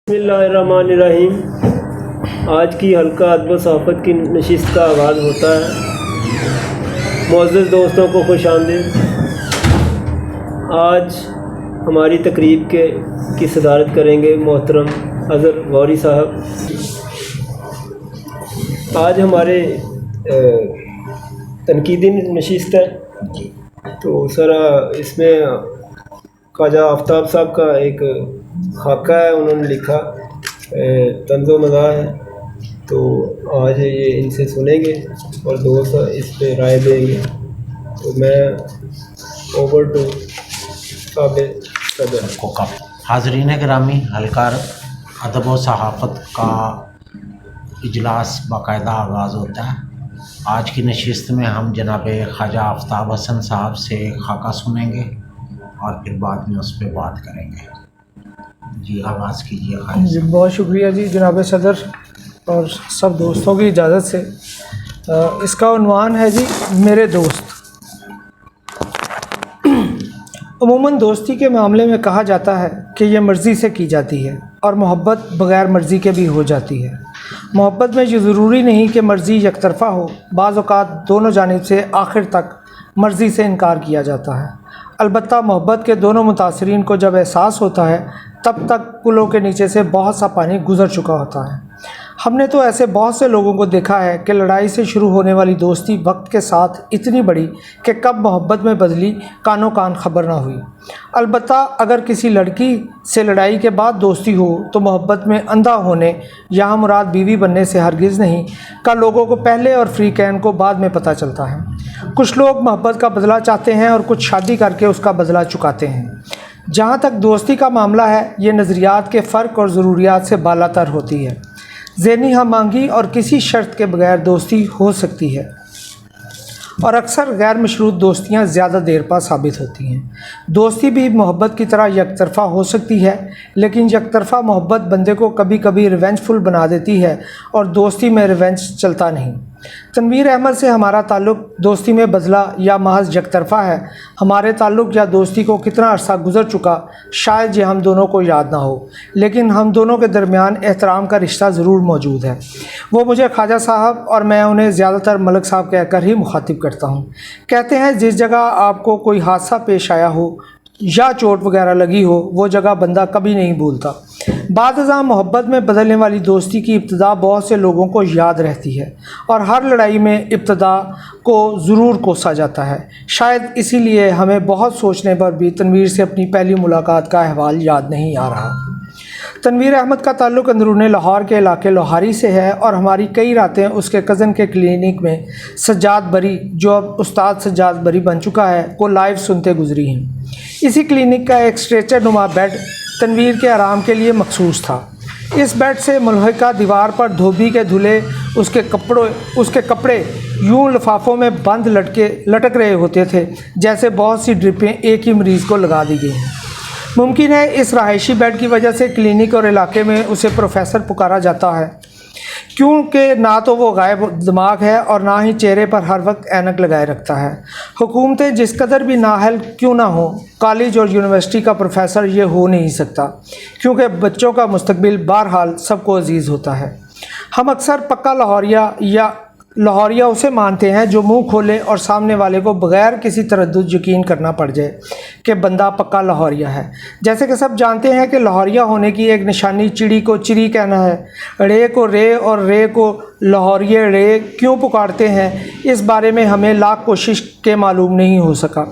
बिस्मिल्लाहिर्रहमानिर्रहीम। आज की हल्का अदब व सहाफ़त की नशिस्त का आगाज़ होता है। मुअज़्ज़ज़ दोस्तों को खुश आमदीद। आज हमारी तकरीब की सदारत करेंगे मोहतरम अज़हर गौरी साहब। आज हमारे तनकीदी नशिस्त है, तो सर इसमें ख्वाजा आफ्ताब साहब का एक खाका है, उन्होंने लिखा तंज़ो मज़ाह है, तो आज ये इनसे सुनेंगे और दोस्त इस पे राय देंगे। तो मैं ओवर टू सदर को कब हाज़रीन गिरामी, हल्का अदब व सहाफ़त का इजलास बाकायदा आगाज़ होता है। आज की नशिस्त में हम जनाब ख्वाजा आफ्ताब हसन साहब से खाका सुनेंगे और फिर बाद में उस पर बात करेंगे। जी आगाज़ कीजिए। जी बहुत शुक्रिया जी जनाब सदर और सब दोस्तों की इजाज़त से। इसका उन्वान है जी मेरे दोस्त। अमूमन दोस्ती के मामले में कहा जाता है कि यह मर्ज़ी से की जाती है और मोहब्बत बग़ैर मर्ज़ी के भी हो जाती है। मोहब्बत में ये ज़रूरी नहीं कि मर्ज़ी यकतरफ़ा हो, बाज़ औक़ात दोनों जानिब से आखिर तक मर्ज़ी से इनकार किया जाता है। अलबत्ता मोहब्बत के दोनों मुतासरीन को जब एहसास होता है तब तक पुलों के नीचे से बहुत सा पानी गुज़र चुका होता है। हमने तो ऐसे बहुत से लोगों को देखा है कि लड़ाई से शुरू होने वाली दोस्ती वक्त के साथ इतनी बड़ी कि कब मोहब्बत में बदली कानों कान खबर ना हुई। अलबत्ता अगर किसी लड़की से लड़ाई के बाद दोस्ती हो तो मोहब्बत में अंधा होने, यहाँ मुराद बीवी बनने से हरगिज़ नहीं, का लोगों को पहले और फ़रीक़ैन को बाद में पता चलता है। कुछ लोग मोहब्बत का बदला चाहते हैं और कुछ शादी करके उसका बदला चुकाते हैं। जहाँ तक दोस्ती का मामला है, ये नज़रियात के फ़र्क और ज़रूरियात से बालातर होती है। ज़हनी हम मांगी और किसी शर्त के बगैर दोस्ती हो सकती है और अक्सर गैर मशरूत दोस्तियाँ ज़्यादा देर पा साबित होती हैं। दोस्ती भी मोहब्बत की तरह यकतरफ़ा हो सकती है, लेकिन यकतरफ़ा मोहब्बत बंदे को कभी कभी रिवेंजफुल बना देती है और दोस्ती में रिवेंज चलता नहीं। तनवीर अहमद से हमारा ताल्लुक़ दोस्ती में बदला या महज यकतरफ़ा है। हमारे ताल्लुक़ या दोस्ती को कितना अरसा गुज़र चुका शायद ये हम दोनों को याद ना हो, लेकिन हम दोनों के दरमियान एहतराम का रिश्ता ज़रूर मौजूद है। वो मुझे ख्वाजा साहब और मैं उन्हें ज़्यादातर मलिक साहब कहकर ही मुखातिब करता हूँ। कहते हैं जिस जगह आपको कोई हादसा पेश आया हो या चोट वगैरह लगी हो, वो जगह बंदा कभी नहीं भूलता। बादज़ा मोहब्बत में बदलने वाली दोस्ती की इब्तदा बहुत से लोगों को याद रहती है और हर लड़ाई में इब्तदा को ज़रूर कोसा जाता है। शायद इसीलिए हमें बहुत सोचने पर भी तनवीर से अपनी पहली मुलाकात का अहवाल याद नहीं आ रहा। तनवीर अहमद का ताल्लुक़ अंदरूनी लाहौर के इलाके लोहारी से है और हमारी कई रातें उसके कज़न के क्लिनिक में सज्जाद बरी, जो अब उस्ताद सज्जाद बरी बन चुका है, को लाइव सुनते गुजरी हैं। इसी क्लिनिक का एक स्ट्रेचर नुमा बेड तनवीर के आराम के लिए मखसूस था। इस बेड से मुल्हिका दीवार पर धोबी के धुले उसके कपड़े यूं लिफाफों में बंद लटक रहे होते थे जैसे बहुत सी ड्रिपें एक ही मरीज़ को लगा दी गई हैं। मुमकिन है इस रहायशी बेड की वजह से क्लिनिक और इलाके में उसे प्रोफेसर पुकारा जाता है, क्योंकि ना तो वो गायब दिमाग है और ना ही चेहरे पर हर वक्त ऐनक लगाए रखता है। हुकूमतें जिस कदर भी नाअहल क्यों ना हो, कॉलेज और यूनिवर्सिटी का प्रोफेसर ये हो नहीं सकता, क्योंकि बच्चों का मुस्तकबिल बहरहाल सबको अजीज़ होता है। हम अक्सर पक्का लाहौरिया उसे मानते हैं जो मुंह खोले और सामने वाले को बग़ैर किसी तरद्दुद यकीन करना पड़ जाए कि बंदा पक्का लाहौरिया है। जैसे कि सब जानते हैं कि लाहौरिया होने की एक निशानी चिड़ी को चिड़ी कहना है, रे को रे और रे को लाहौरिया रे क्यों पुकारते हैं, इस बारे में हमें लाख कोशिश के मालूम नहीं हो सका,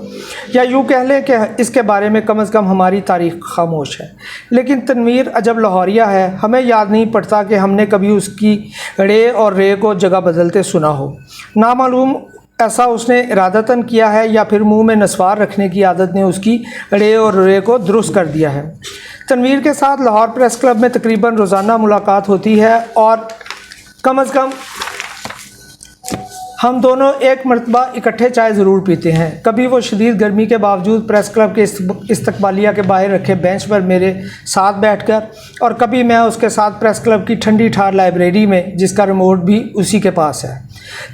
या यूँ कह लें कि इसके बारे में कम से कम हमारी तारीख़ खामोश है। लेकिन तनवीर अजब लाहौरिया है, हमें याद नहीं पड़ता कि हमने कभी उसकी रे और रे को जगह बदलते सुना हो। नामालूम ऐसा उसने इरादतन किया है या फिर मुंह में नस्वार रखने की आदत ने उसकी रे और रे को दुरुस्त कर दिया है। तनवीर के साथ लाहौर प्रेस क्लब में तकरीबन रोज़ाना मुलाकात होती है और कम से कम हम दोनों एक मरतबा इकट्ठे चाय ज़रूर पीते हैं। कभी वो शदीद गर्मी के बावजूद प्रेस क्लब के इस्तकबालिया के बाहर रखे बेंच पर मेरे साथ बैठकर, और कभी मैं उसके साथ प्रेस क्लब की ठंडी ठार लाइब्रेरी में, जिसका रिमोट भी उसी के पास है।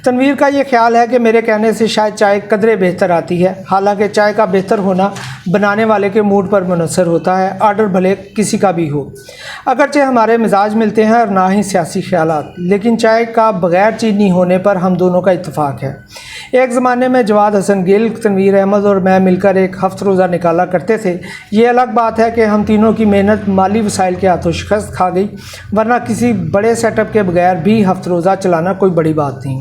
تنویر کا یہ خیال ہے کہ میرے کہنے سے شاید چائے قدرے بہتر آتی ہے، حالانکہ چائے کا بہتر ہونا بنانے والے کے موڈ پر منحصر ہوتا ہے، آرڈر بھلے کسی کا بھی ہو۔ اگرچہ ہمارے مزاج ملتے ہیں اور نہ ہی سیاسی خیالات، لیکن چائے کا بغیر چینی ہونے پر ہم دونوں کا اتفاق ہے۔ ایک زمانے میں جواد حسن گل، تنویر احمد اور میں مل کر ایک ہفت روزہ نکالا کرتے تھے۔ یہ الگ بات ہے کہ ہم تینوں کی محنت مالی وسائل کے ہاتھوں شکست کھا گئی، ورنہ کسی بڑے سیٹ اپ کے بغیر بھی ہفت روزہ چلانا کوئی بڑی بات نہیں۔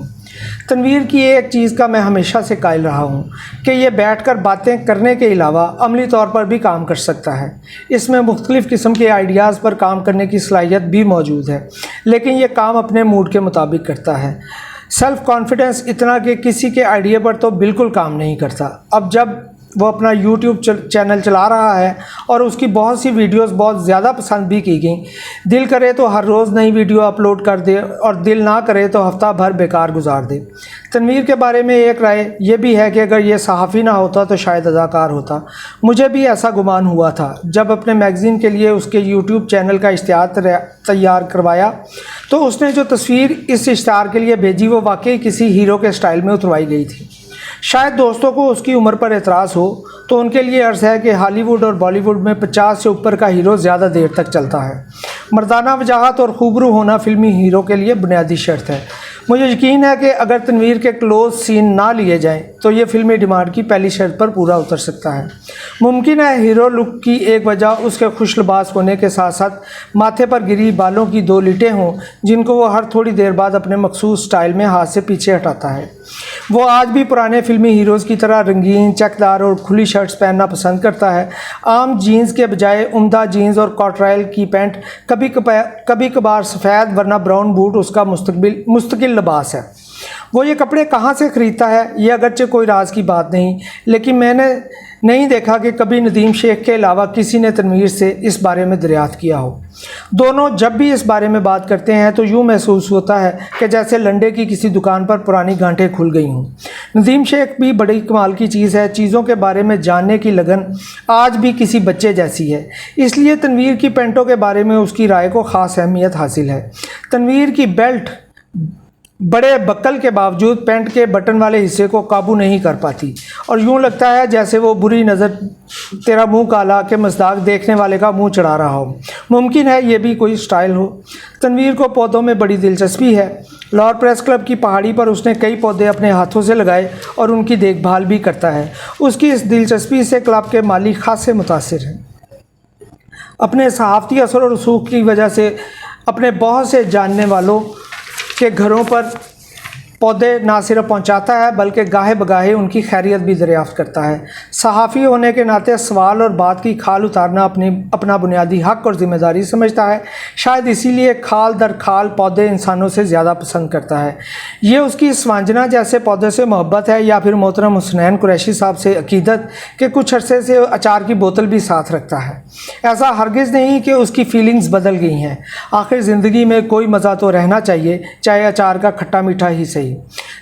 تنویر کی ایک چیز کا میں ہمیشہ سے قائل رہا ہوں کہ یہ بیٹھ کر باتیں کرنے کے علاوہ عملی طور پر بھی کام کر سکتا ہے۔ اس میں مختلف قسم کے آئیڈیاز پر کام کرنے کی صلاحیت بھی موجود ہے، لیکن یہ کام اپنے موڈ کے مطابق کرتا ہے۔ سیلف کانفیڈنس اتنا کہ کسی کے آئیڈیا پر تو بالکل کام نہیں کرتا۔ اب جب وہ اپنا یوٹیوب چینل چلا رہا ہے اور اس کی بہت سی ویڈیوز بہت زیادہ پسند بھی کی گئیں، دل کرے تو ہر روز نئی ویڈیو اپلوڈ کر دے اور دل نہ کرے تو ہفتہ بھر بیکار گزار دے۔ تنویر کے بارے میں ایک رائے یہ بھی ہے کہ اگر یہ صحافی نہ ہوتا تو شاید اداکار ہوتا۔ مجھے بھی ایسا گمان ہوا تھا جب اپنے میگزین کے لیے اس کے یوٹیوب چینل کا اشتہار تیار کروایا تو اس نے جو تصویر اس اشتہار کے لیے بھیجی وہ واقعی کسی ہیرو کے سٹائل میں اتروائی گئی تھی۔ شاید دوستوں کو اس کی عمر پر اعتراض ہو تو ان کے لیے عرض ہے کہ ہالی ووڈ اور بالی ووڈ میں 50 سے اوپر کا ہیرو زیادہ دیر تک چلتا ہے۔ مردانہ وجاہت اور خوبرو ہونا فلمی ہیرو کے لیے بنیادی شرط ہے۔ مجھے یقین ہے کہ اگر تنویر کے کلوز سین نہ لیے جائیں تو یہ فلمی ڈیمانڈ کی پہلی شرط پر پورا اتر سکتا ہے۔ ممکن ہے ہیرو لک کی ایک وجہ اس کے خوش لباس ہونے کے ساتھ ساتھ ماتھے پر گری بالوں کی 2 لٹیں ہوں جن کو وہ ہر تھوڑی دیر بعد اپنے مخصوص سٹائل میں ہاتھ سے پیچھے ہٹاتا ہے۔ وہ آج بھی پرانے فلمی ہیروز کی طرح رنگین، چکدار اور کھلی شرٹس پہننا پسند کرتا ہے۔ عام جینز کے بجائے عمدہ جینز اور کاٹرائل کی پینٹ، کبھی کبھار سفید ورنہ براؤن بوٹ اس کا مستقل لباس ہے۔ وہ یہ کپڑے کہاں سے خریدتا ہے یہ اگرچہ کوئی راز کی بات نہیں، لیکن میں نے نہیں دیکھا کہ کبھی ندیم شیخ کے علاوہ کسی نے تنویر سے اس بارے میں دریافت کیا ہو۔ دونوں جب بھی اس بارے میں بات کرتے ہیں تو یوں محسوس ہوتا ہے کہ جیسے لنڈے کی کسی دکان پر پرانی گانٹیں کھل گئی ہوں۔ ندیم شیخ بھی بڑی کمال کی چیز ہے، چیزوں کے بارے میں جاننے کی لگن آج بھی کسی بچے جیسی ہے، اس لیے تنویر کی پینٹوں کے بارے میں اس کی رائے کو خاص اہمیت حاصل ہے۔ تنویر کی بیلٹ بڑے بکل کے باوجود پینٹ کے بٹن والے حصے کو قابو نہیں کر پاتی اور یوں لگتا ہے جیسے وہ بری نظر تیرا منہ کالا کہ مصداق دیکھنے والے کا منہ چڑھا رہا ہو۔ ممکن ہے یہ بھی کوئی سٹائل ہو۔ تنویر کو پودوں میں بڑی دلچسپی ہے۔ لاہور پریس کلب کی پہاڑی پر اس نے کئی پودے اپنے ہاتھوں سے لگائے اور ان کی دیکھ بھال بھی کرتا ہے۔ اس کی اس دلچسپی سے کلب کے مالی خاصے متاثر ہیں۔ اپنے صحافتی اثر و رسوخ کی وجہ سے اپنے بہت سے جاننے والوں کے گھروں پر پودے نہ صرف پہنچاتا ہے بلکہ گاہے بگاہے ان کی خیریت بھی دریافت کرتا ہے۔ صحافی ہونے کے ناطے سوال اور بات کی کھال اتارنا اپنا بنیادی حق اور ذمہ داری سمجھتا ہے۔ شاید اسی لیے کھال در کھال پودے انسانوں سے زیادہ پسند کرتا ہے۔ یہ اس کی سوانجنا جیسے پودے سے محبت ہے یا پھر محترم حسنین قریشی صاحب سے عقیدت کہ کچھ عرصے سے اچار کی بوتل بھی ساتھ رکھتا ہے۔ ایسا ہرگز نہیں کہ اس کی فیلنگز بدل گئی ہیں۔ آخر زندگی میں کوئی مزہ تو رہنا چاہیے، چاہے اچار کا کھٹا میٹھا ہی صحیح۔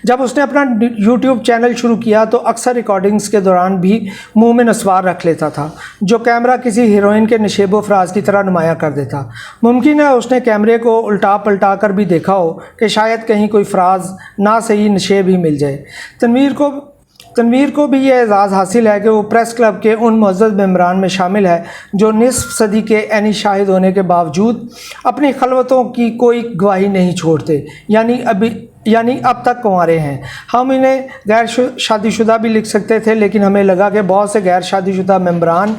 جب اس نے اپنا یوٹیوب چینل شروع کیا تو اکثر ریکارڈنگز کے دوران بھی منہ میں نسوار رکھ لیتا تھا جو کیمرہ کسی ہیروئن کے نشیب و فراز کی طرح نمایاں کر دیتا۔ ممکن ہے اس نے کیمرے کو الٹا پلٹا کر بھی دیکھا ہو کہ شاید کہیں کوئی فراز نہ صحیح نشیب ہی مل جائے۔ تنویر کو بھی یہ اعزاز حاصل ہے کہ وہ پریس کلب کے ان معزز ممبران میں شامل ہے جو نصف صدی کے عینی شاہد ہونے کے باوجود اپنی خلوتوں کی کوئی گواہی نہیں چھوڑتے، یعنی اب تک کنوارے ہیں۔ ہم انہیں غیر شادی شدہ بھی لکھ سکتے تھے، لیکن ہمیں لگا کہ بہت سے غیر شادی شدہ ممبران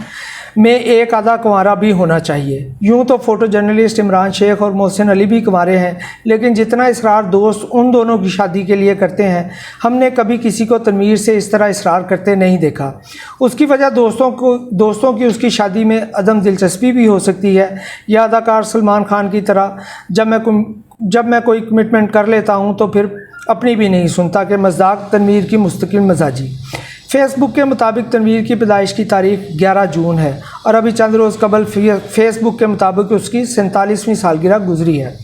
میں ایک آدھا کنوارا بھی ہونا چاہیے۔ یوں تو فوٹو جرنلسٹ عمران شیخ اور محسن علی بھی کنوارے ہیں، لیکن جتنا اصرار دوست ان دونوں کی شادی کے لیے کرتے ہیں ہم نے کبھی کسی کو تنویر سے اس طرح اصرار کرتے نہیں دیکھا۔ اس کی وجہ دوستوں کی اس کی شادی میں عدم دلچسپی بھی ہو سکتی ہے، یا اداکار سلمان خان کی طرح جب میں کوئی کمٹمنٹ کر لیتا ہوں تو پھر اپنی بھی نہیں سنتا کہ مصداق تنویر کی مستقل مزاجی۔ فیس بک کے مطابق تنویر کی پیدائش کی تاریخ 11 جون ہے اور ابھی چند روز قبل فیس بک کے مطابق اس کی 47ویں سالگرہ گزری ہے۔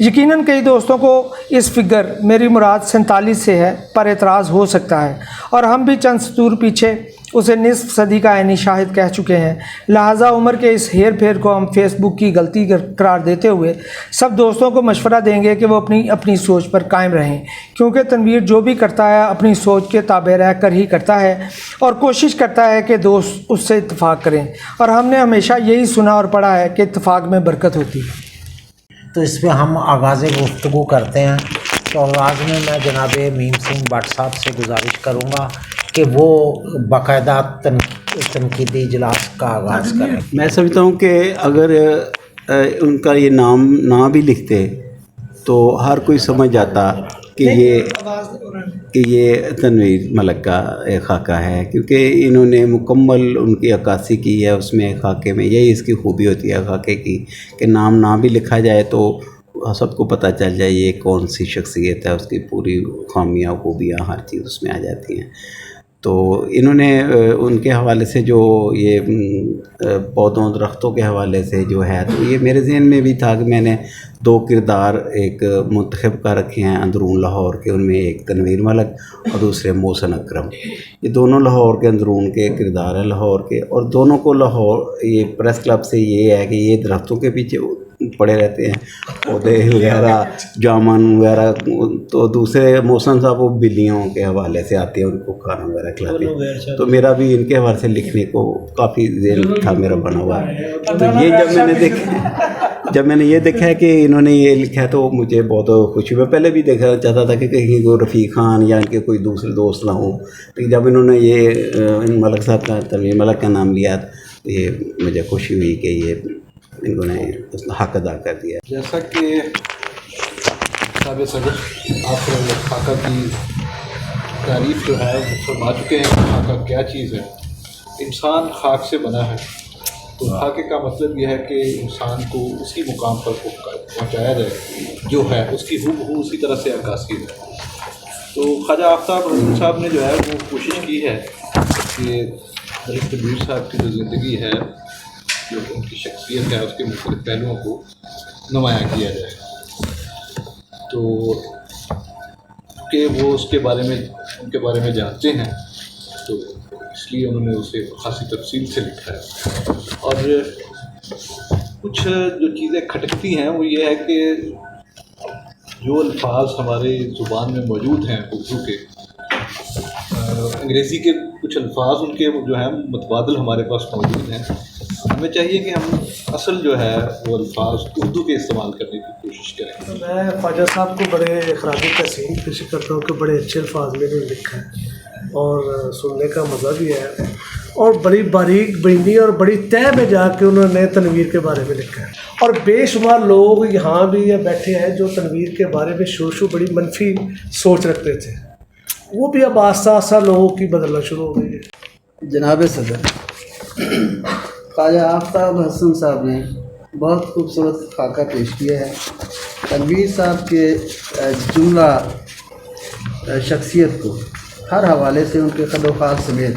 یقیناً کئی دوستوں کو اس فگر میری مراد 47 سے ہے پر اعتراض ہو سکتا ہے، اور ہم بھی چند سطور پیچھے उसे निस्फ सदी का ऐनी शाहिद कह चुके हैं। लिहाजा उम्र के इस हेर फेर को हम फेसबुक की गलती करार देते हुए सब दोस्तों को मशवरा देंगे कि वो अपनी सोच पर कायम रहें, क्योंकि तनवीर जो भी करता है अपनी सोच के ताबे रह कर ही करता है और कोशिश करता है कि दोस्त उससे इत्तेफाक करें, और हमने हमेशा यही सुना और पढ़ा है कि इत्तेफाक में बरकत होती है। तो इस पर हम आगाज़ गुफ्तगू करते हैं। तो आगाज़ में मैं जनाब मीम सिंह भट्ट साहब से गुजारिश करूँगा कि वो बाकायदा तनकीदी इजलास का आगाज़ करें। मैं समझता हूँ कि अगर उनका ये नाम ना भी लिखते तो हर कोई समझ जाता कि ये तनवीर मलिक का एक खाका है, क्योंकि इन्होंने मुकम्मल उनकी अक्कासी की है। उसमें खाके में यही इसकी खूबी होती है खाके की कि नाम ना भी लिखा जाए तो सबको पता चल जाए ये कौन सी शख्सियत है, उसकी पूरी खामियाँ खूबियाँ हर चीज़ उसमें आ जाती हैं। तो इन्होंने उनके हवाले से जो ये पौधों दरख्तों के हवाले से जो है, तो ये मेरे ज़हन में भी था कि मैंने 2 किरदार एक मुंतखब कर रखे हैं अंदरून लाहौर के। उनमें एक तनवीर मलिक और दूसरे मोहसिन अकरम। ये दोनों लाहौर के अंदरून के किरदार हैं लाहौर के, और दोनों को लाहौर ये प्रेस क्लब से ये है कि ये दरख्तों के पीछे पड़े रहते हैं, पौधे वगैरह जामन वगैरह। तो दूसरे मोहसिन साहब वो बिल्लियों के हवाले से आते हैं, उनको खाना वगैरह खिलाते हैं। तो मेरा भी इनके हवाले से लिखने को काफ़ी ज़हन था मेरा बना हुआ। तो ये जब मैंने ये देखा है कि इन्होंने ये लिखा है तो मुझे बहुत खुशी। मैं पहले भी देखा चाहता था कि कहीं को रफ़ीक खान या इनके कोई दूसरे दोस्त ना हो, लेकिन जब इन्होंने ये इन मलिक साहब का तनवीर मलिक का नाम लिया तो ये मुझे खुशी हुई कि ये इन्होंने हक अदा कर दिया। जैसा कि साबिक़ सदर आप खाका की तारीफ़ जो है वो फरमा चुके हैं कि खाका क्या चीज़ है। इंसान खाक से बना है, तो खाके का मतलब यह है कि इंसान को उसी मुकाम पर पहुँचाया जाए जो है, उसकी हूबहू उसी तरह से अक्कासी है। तो ख्वाजा आफ्ताब हसन साहब ने जो है वो कोशिश की है कि मलिक तनवीर साहब की जो ज़िंदगी है, जो उनकी शख्सियत है, उसके मुख्तलिफ पहलुओं को नुमायाँ किया जाए। तो कि वो उनके बारे में जानते हैं, तो इसलिए उन्होंने उसे खासी तफसील से लिखा है। और कुछ जो चीज़ें खटकती हैं वो ये है कि जो अल्फाज हमारे ज़ुबान में मौजूद हैं उर्दू के, अंग्रेज़ी के कुछ अल्फाज उनके जो हैं मुतबादिल हमारे पास मौजूद हैं। हमें चाहिए कि हम असल जो है वो अल्फाज उर्दू के इस्तेमाल करने की कोशिश करें। तो मैं ख्वाजा साहब को बड़े इखराजी तहसीन पेश करता हूँ कि बड़े अच्छे अल्फाज में इन्होंने लिखा है और सुनने का मज़ा भी है, और बड़ी बारीक बीनी और बड़ी तह में जाके उन्होंने तनवीर के बारे में लिखा है। और बेशुमार लोग यहाँ भी बैठे हैं जो तनवीर के बारे में शुरू बड़ी मनफी सोच रखते थे, वो भी अब आस्ता आस्ता लोगों की बदलना शुरू हो गई है। जनाब सदर ख्वाजा आफ्ताब हसन साहब ने बहुत खूबसूरत खाका पेश किया है। तनवीर साहब के जुमला शख्सियत को हर हवाले से उनके क़द-ओ-क़ाल समेत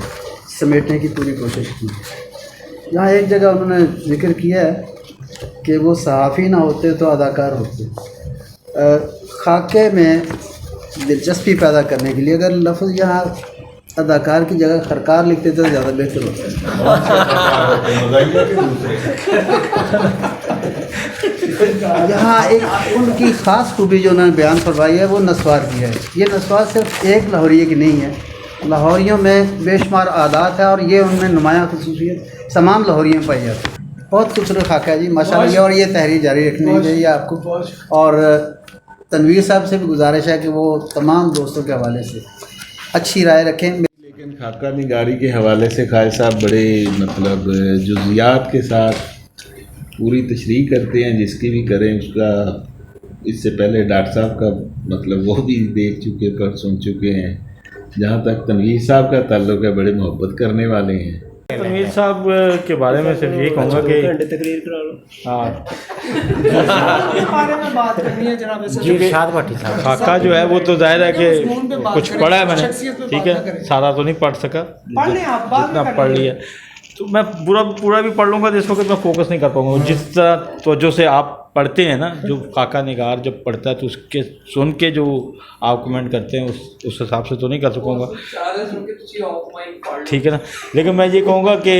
समेटने की पूरी कोशिश की है। यहाँ एक जगह उन्होंने जिक्र किया है कि वो सहाफ़ी ना होते तो अदाकार होते। खाके में दिलचस्पी पैदा करने के लिए अगर लफ्ज़ यहाँ अदाकार की जगह खरकार लिखते तो ज़्यादा बेहतर होता है। यहाँ एक उनकी ख़ास खूबी जो उन्होंने बयान फरमाई है वो नस्वार की है। ये नस्वार सिर्फ एक लाहौरिये की नहीं है, लाहौरियों में बेशुमार आदात है और ये उनमें नुमायाँ खसूसियत तमाम लाहौरियों में पाई जाती है। बहुत खूबसूरत खाका है जी माशाअल्लाह, और ये तहरीर जारी रखनी चाहिए आपको। और तनवीर साहब से भी गुजारिश है कि वो तमाम दोस्तों के हवाले से अच्छी राय रखें। लेकिन खाका निगारी के हवाले से ख्वाजा साहब बड़े मतलब जुज़ियात के साथ पूरी तशरीह करते हैं, जिसकी भी करें उसका। इससे पहले डॉक्टर साहब का मतलब वो भी देख चुके पर सुन चुके हैं। जहाँ तक तनवीर साहब का ताल्लुक़ है, बड़े मोहब्बत करने वाले हैं। तनवीर साहब के बारे में सिर्फ यही कहूँगा कि तकरीर करा लो। हाँ बारे में बात करनी है जनाब से। जी इरशाद भट्टी साहब। खाका जो है वो तो जाहिर है कि कुछ पढ़ा है मैंने, ठीक है, सारा तो नहीं पढ़ सका, जितना पढ़ लिया तो मैं पूरा भी पढ़ लूँगा तो इस वक्त मैं फोकस नहीं कर पाऊँगा। जिस तरह तवज्जो से आप पढ़ते हैं ना, जो काका निगार जब पढ़ता है तो उसके सुन के जो आप कमेंट करते हैं उस हिसाब से तो नहीं कर सकूँगा, ठीक है ना। लेकिन मैं ये कहूँगा कि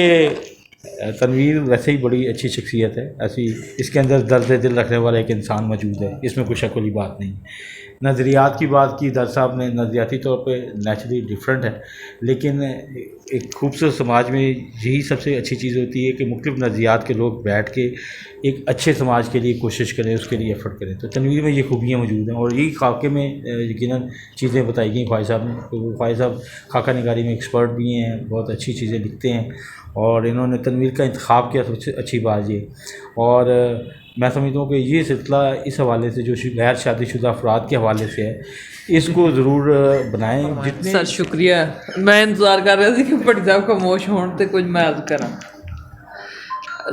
तनवीर वैसे ही बड़ी अच्छी शख्सियत है, ऐसी इसके अंदर दर्द दिल रखने वाला एक इंसान मौजूद है, इसमें कोई शक वाली बात नहीं। नज़रियात की बात की दर साहब ने, नज़रियाती तौर पे नेचुरली डिफरेंट है, लेकिन एक खूबसूरत समाज में यही सबसे अच्छी चीज़ होती है कि मुख्तलिफ़ नज़रियात के लोग बैठ के एक अच्छे समाज के लिए कोशिश करें, उसके लिए एफ़र्ट करें। तो तनवीर में ये खूबियाँ मौजूद हैं और यही खाके में यकीनन चीज़ें बताई गई ख्वाहिद साहब ने। तो ख्वाहिद साहब खाका निगारी में एक्सपर्ट भी हैं, बहुत अच्छी चीज़ें लिखते हैं और इन्होंने तनवीर का इंतखाब किया, सबसे अच्छी बात ये। और मैं समझता हूँ कि ये सिलसिला इस हवाले से जो गैर शादीशुदा अफराद के हवाले से है, इसको ज़रूर बनाएं। जितने सर शुक्रिया, मैं इंतज़ार कर रहा था कि भट्टी साहब खामोश होने तो कुछ मैं अर्ज़ करा।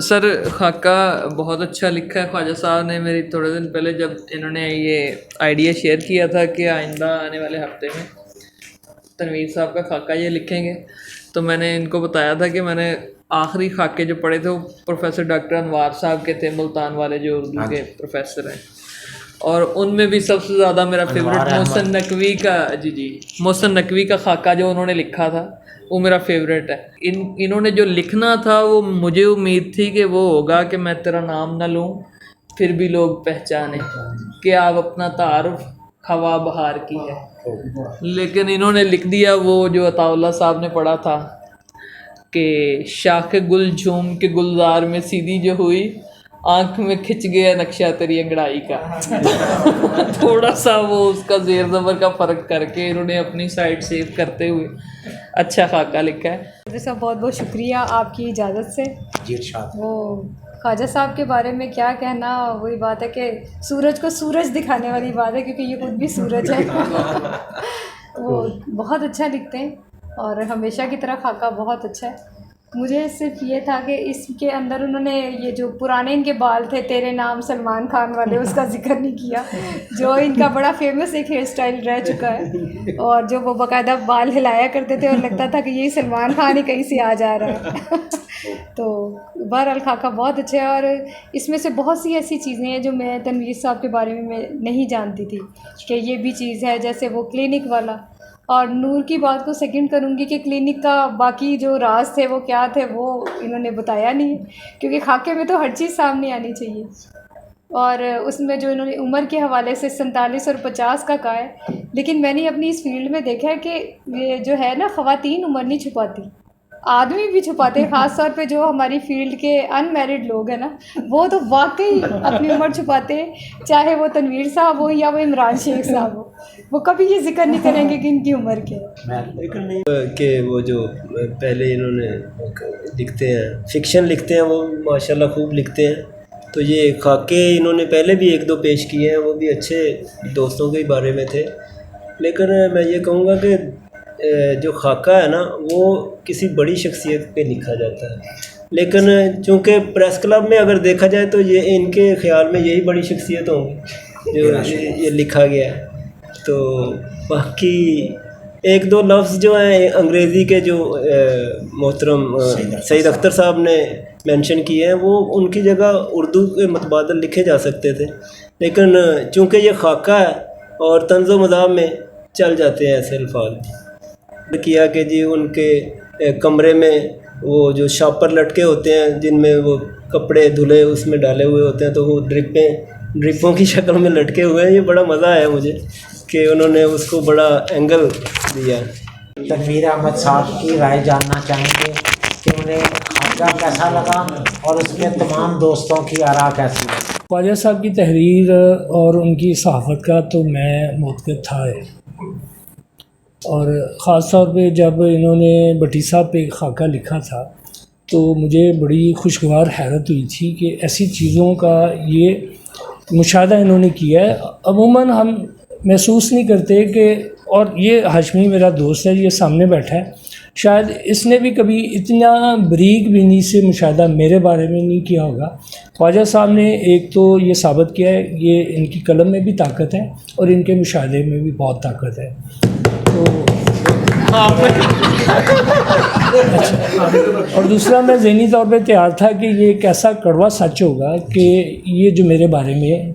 सर खाका बहुत अच्छा लिखा है। ख्वाजा साहब ने मेरी थोड़े दिन पहले जब इन्होंने ये आइडिया शेयर किया था कि आइंदा आने वाले हफ्ते में तनवीर साहब का खाका ये लिखेंगे, तो मैंने इनको बताया था कि मैंने आखिरी खाके जो पढ़े थे वो प्रोफेसर डॉक्टर अनवार साहब के थे, मुल्तान वाले जो उर्दू के प्रोफेसर हैं, और उनमें भी सबसे ज़्यादा मेरा फेवरेट मोहसिन नकवी का मोहसिन नकवी का खाका जो उन्होंने लिखा था वो मेरा फेवरेट है। इन्होंने जो लिखना था वो मुझे उम्मीद थी कि वो होगा कि मैं तेरा नाम ना लूँ फिर भी लोग पहचाने कि आप अपना तारुफ हवा बहार की है, लेकिन इन्होंने लिख दिया वो जो अताउल्लाह साहब ने पढ़ा था कि शाख गुल झूम के गुलजार में सीधी जो हुई, आँख में खिंच गया नक्शा तेरी अंगड़ाई का। थोड़ा सा वो उसका ज़ेर ज़बर का फ़र्क करके इन्होंने अपनी साइड सेव करते हुए अच्छा खाका लिखा है। साहब बहुत बहुत शुक्रिया आपकी इजाज़त से। जी इरशाद। वो ख्वाजा साहब के बारे में क्या कहना, वही बात है कि सूरज को सूरज दिखाने वाली बात है, क्योंकि ये खुद भी सूरज है। वो बहुत अच्छा लिखते हैं और हमेशा की तरह खाका बहुत अच्छा है। मुझे सिर्फ ये था कि इसके अंदर उन्होंने ये जो पुराने इनके बाल थे तेरे नाम सलमान खान वाले, उसका जिक्र नहीं किया, जो इनका बड़ा फेमस एक हेयर स्टाइल रह चुका है, और जो वो बाकायदा बाल हिलाया करते थे और लगता था कि यही सलमान खान ही कहीं से आ जा रहा है। तो बहरहाल खाका बहुत अच्छा है और इसमें से बहुत सी ऐसी चीज़ें हैं जो मैं तनवीर साहब के बारे में मैं नहीं जानती थी कि ये भी चीज़ है, जैसे वो क्लिनिक वाला। और नूर की बात को सेकंड करूँगी कि क्लिनिक का बाकी जो राज थे वो क्या थे वो इन्होंने बताया नहीं, क्योंकि खाके में तो हर चीज़ सामने आनी चाहिए। और उसमें जो इन्होंने उम्र के हवाले से 47 और 50 का कहा है, लेकिन मैंने अपनी इस फील्ड में देखा है कि ये जो है ना, ख़वातीन उम्र नहीं छुपाती, आदमी भी छुपाते हैं। ख़ास तौर पे जो हमारी फील्ड के अनमैरिड लोग हैं ना, वो तो वाकई अपनी उम्र छुपाते हैं, चाहे वो तनवीर साहब हो या वो इमरान शेख साहब हो, वो कभी ये जिक्र नहीं करेंगे कि इनकी उम्र क्या है। लेकिन कि वो जो पहले इन्होंने लिखते हैं, फिक्शन लिखते हैं, वो माशाल्लाह खूब लिखते हैं। तो ये खाके इन्होंने पहले भी एक दो पेश किए हैं, वो भी अच्छे दोस्तों के बारे में थे। लेकिन मैं ये कहूँगा कि जो खाका है ना, वो किसी बड़ी शख्सियत पे लिखा जाता है, लेकिन चूँकि प्रेस क्लब में अगर देखा जाए तो ये इनके ख्याल में यही बड़ी शख्सियत होंगी जो ये लिखा गया है। तो बाकी एक दो लफ्ज़ जो हैं अंग्रेज़ी के जो मोहतरम सईद अख्तर साहब ने मेंशन किए हैं, वो उनकी जगह उर्दू के मुतबादल लिखे जा सकते थे, लेकिन चूँकि ये खाका है और तंज़ो मज़ाह में चल जाते हैं ऐसे अल्फाज किया कि जी उनके कमरे में वो जो शापर लटके होते हैं जिनमें वो कपड़े धुले उसमें डाले हुए होते हैं, तो वो ड्रिपों की शक्ल में लटके हुए हैं। ये बड़ा मज़ा आया मुझे कि उन्होंने उसको बड़ा एंगल दिया। तनवीर अहमद साहब की राय जानना चाहेंगे कि उन्हें खाका कैसा लगा और उसके तमाम दोस्तों की आरा कैसी है। ख्वाजा साहब की तहरीर और उनकी सहाफ़त का तो मैं मुतक़िद था है, और ख़ास तौर पे जब इन्होंने भट्टी साहब पे खाका लिखा था तो मुझे बड़ी खुशगवार हैरत हुई थी कि ऐसी चीज़ों का ये मुशाहदा इन्होंने किया है। अमूमन हम महसूस नहीं करते कि, और ये हाशमी मेरा दोस्त है, ये सामने बैठा है, शायद इसने भी कभी इतना बरीक बीनी से मुशाहदा मेरे बारे में नहीं किया होगा। ख्वाजा साहब ने एक तो ये साबित किया है, ये इनकी कलम में भी ताकत है और इनके मुशाहदे में भी बहुत ताकत है। तो और दूसरा मैं ज़हनी तौर पे तैयार था कि ये एक ऐसा कड़वा सच होगा कि ये जो मेरे बारे में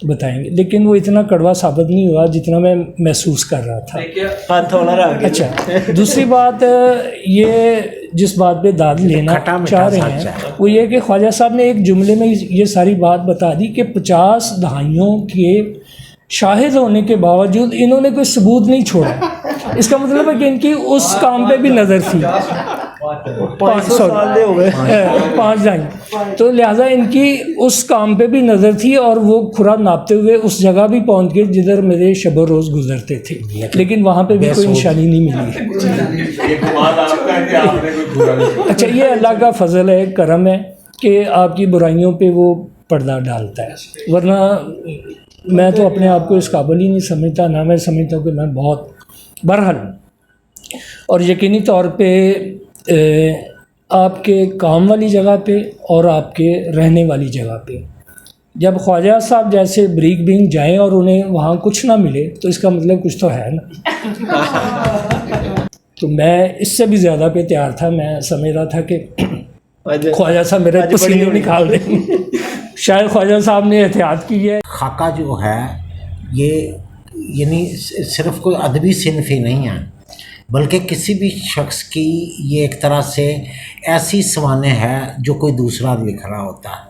बताएंगे, लेकिन वो इतना कड़वा साबित नहीं हुआ जितना मैं महसूस कर रहा था। अच्छा, दूसरी बात ये जिस बात पे दाद लेना चाह रहे हैं वो ये कि ख्वाजा साहब ने एक जुमले में ये सारी बात बता दी कि 50 दहाइयों के शाहिद होने के बावजूद इन्होंने कोई सबूत नहीं छोड़ा। इसका मतलब है कि इनकी उस काम पे भी नज़र थी। 500 साल हो गए, 5 दहाई, तो लिहाजा इनकी उस काम पे भी नज़र थी और वो खुराक नापते हुए उस जगह भी पहुंच गए जिधर मेरे शब रोज़ गुजरते थे, लेकिन वहाँ पे भी कोई निशानी नहीं मिली। अच्छा, ये अल्लाह का फ़ज़ल है, करम है कि आपकी बुराइयों पे वो पर्दा डालता है, वरना मैं तो अपने आप को इस काबिल ही नहीं समझता, ना मैं समझता हूँ कि मैं बहुत बहरहाल। और यकीनी तौर पे आपके काम वाली जगह पे और आपके रहने वाली जगह पे जब ख्वाजा साहब जैसे ब्रीक बिंग जाएं और उन्हें वहाँ कुछ ना मिले तो इसका मतलब कुछ तो है ना। तो मैं इससे भी ज़्यादा पे तैयार था। मैं समझ रहा था कि ख्वाजा साहब मेरे पसीने निकाल देंगे। शायद ख्वाजा साहब ने एहतियात की है। खाका जो है ये यानी सिर्फ कोई अदबी सिनफ ही नहीं है, बल्कि किसी भी शख्स की ये एक तरह से ऐसी सवाने है जो कोई दूसरा लिख रहा होता है।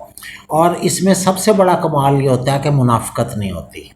और इसमें सबसे बड़ा कमाल ये होता है कि मुनाफ़कत नहीं होती।